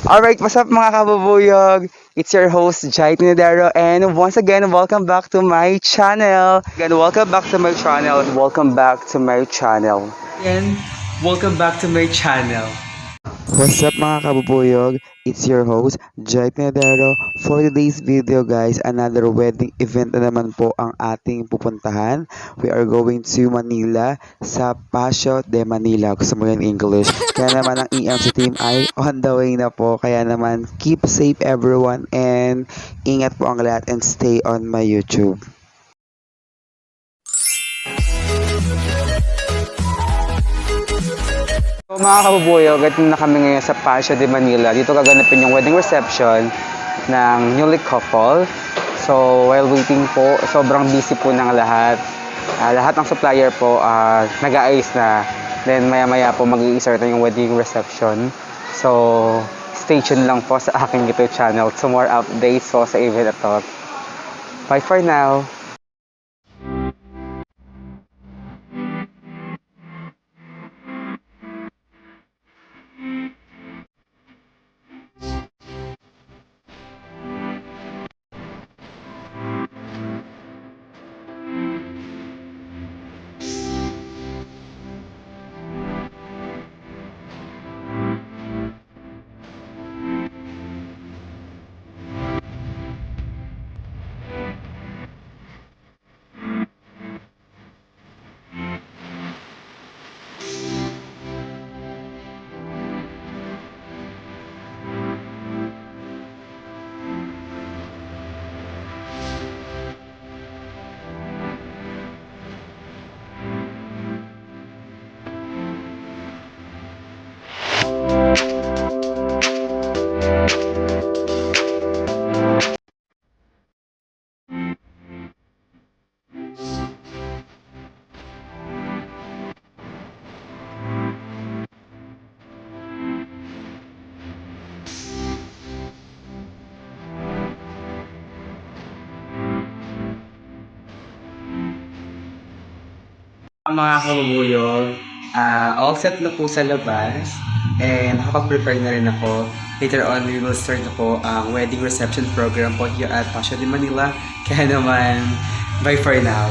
Alright, what's up mga kabubuyog? It's your host, Jai Tinidero, and once again, welcome back to my channel. Again, welcome back to my channel. Welcome back to my channel. Again, welcome back to my channel. What's up mga kabubuyog? It's your host, Jai Tinidero. For today's video guys, another wedding event na naman po ang ating pupuntahan. We are going to Manila sa Paseo de Manila. Gusto mo yung English. Kaya naman ang EMC team ay on the way na po. Kaya naman keep safe everyone and ingat po ang lahat and stay on my YouTube. So, mga kabubuyog, ito na kami ngayon sa Paseo de Manila. Dito gaganapin yung wedding reception ng newly couple. So, while waiting po, sobrang busy po ng lahat. Lahat ng supplier po nag-aayos na. Then, maya-maya po mag-i-start na yung wedding reception. So, stay tuned lang po sa aking YouTube channel. To more updates po sa event ito. Bye for now! Mga kabubuyog, all set na po sa labas and nakapag-prepare na rin ako. Later on, we will start na po ang wedding reception program po here at Paseo de Manila. Kaya naman, bye for now.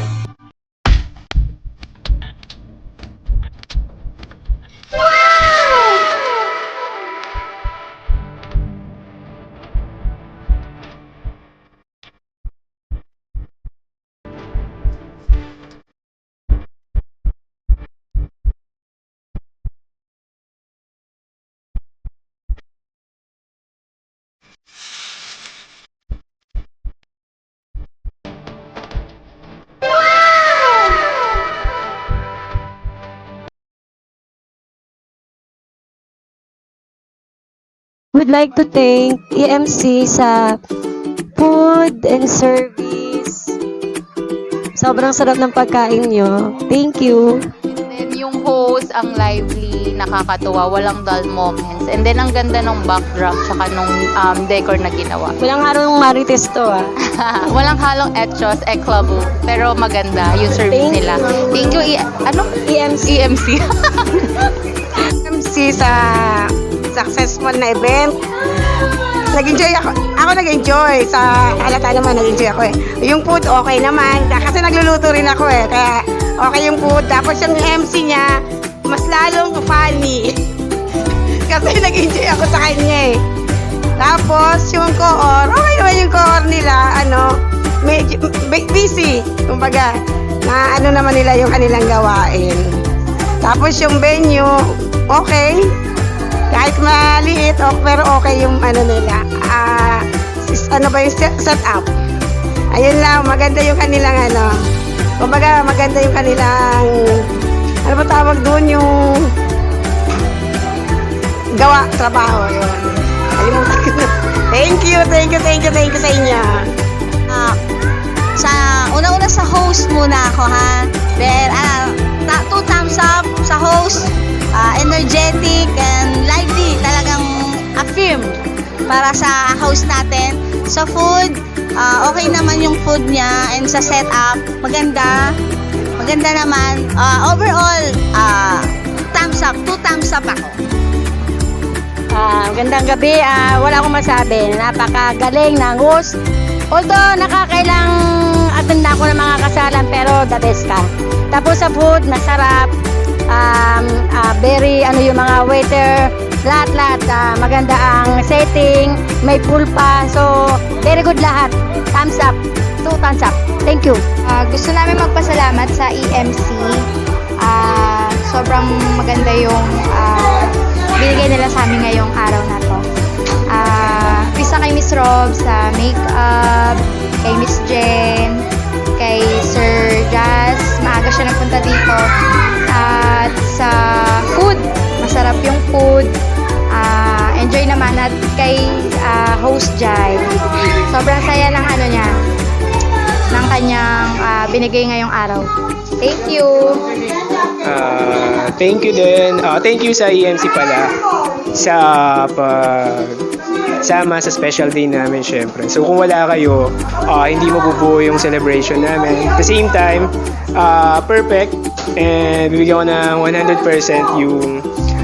Would like to thank EMC sa food and service. Sobrang sarap ng pagkain nyo. Thank you. And then yung host, ang lively, nakakatuwa, walang dull moments. And then ang ganda ng backdrop, tsaka nung decor na ginawa. Walang harong marites to Walang halong etchos, eklabu, pero maganda yung service Thank nila. you. Thank you, EMC. EMC. MC sa successful na event. Nag-enjoy ako. Ako nag-enjoy. Sa halata naman, nag-enjoy ako eh. Yung food, okay naman. Kasi nagluluto rin ako eh. Kaya okay yung food. Tapos yung MC niya, mas lalong funny. Kasi nag-enjoy ako sa kanya eh. Tapos yung koor, okay naman yung koor nila. Medyo busy. Kumbaga, na naman nila yung kanilang gawain. Tapos yung venue, okay. Kahit maliit, pero okay yung nila. Yung setup. Ayun lang, maganda yung kanilang kumbaga maganda yung kanilang, ano ba tawag doon, yung gawa, trabaho. Yun. Alimutan ko na. Thank you sa inyo. Una-una sa host muna ako ha. Then, 2 thumbs up sa host. Energetic and lively. Talagang affirm para sa host natin. Sa food, okay naman yung food niya and sa setup, maganda. Maganda naman. Overall, thumbs up. 2 thumbs up ako. Gandang gabi. Wala akong masabi. Napakagaling ng host. Although nakakailang attend na ako ng mga kasalan, pero the best ka. Tapos sa food, masarap. Very, yung mga waiter, lahat, maganda ang setting, may pool pa. So, very good lahat. Thumbs up. 2 thumbs up. Thank you. Gusto namin magpasalamat sa EMC. Sobrang maganda yung binigay nila sa amin ngayong araw na to. Isa kay Miss Rob sa makeup, kay Miss Jen, kay Sir Jazz, maaga siya nagpunta dito. At sa food, masarap yung food. Enjoy naman. At kay host Jai, sobrang saya ng niya, ng kanyang binigay ngayong araw. Thank you. Thank you din. Thank you sa EMC pala sa pagsama sa special day namin syempre. So kung wala kayo, hindi mabubuo yung celebration namin. At the same time, perfect, and bibigyan ko ng 100% yung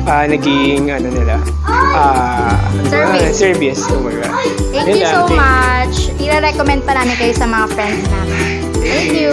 naging service. Oh my God. Thank you so much. I-recommend pa namin kayo sa mga friends namin. Thank you.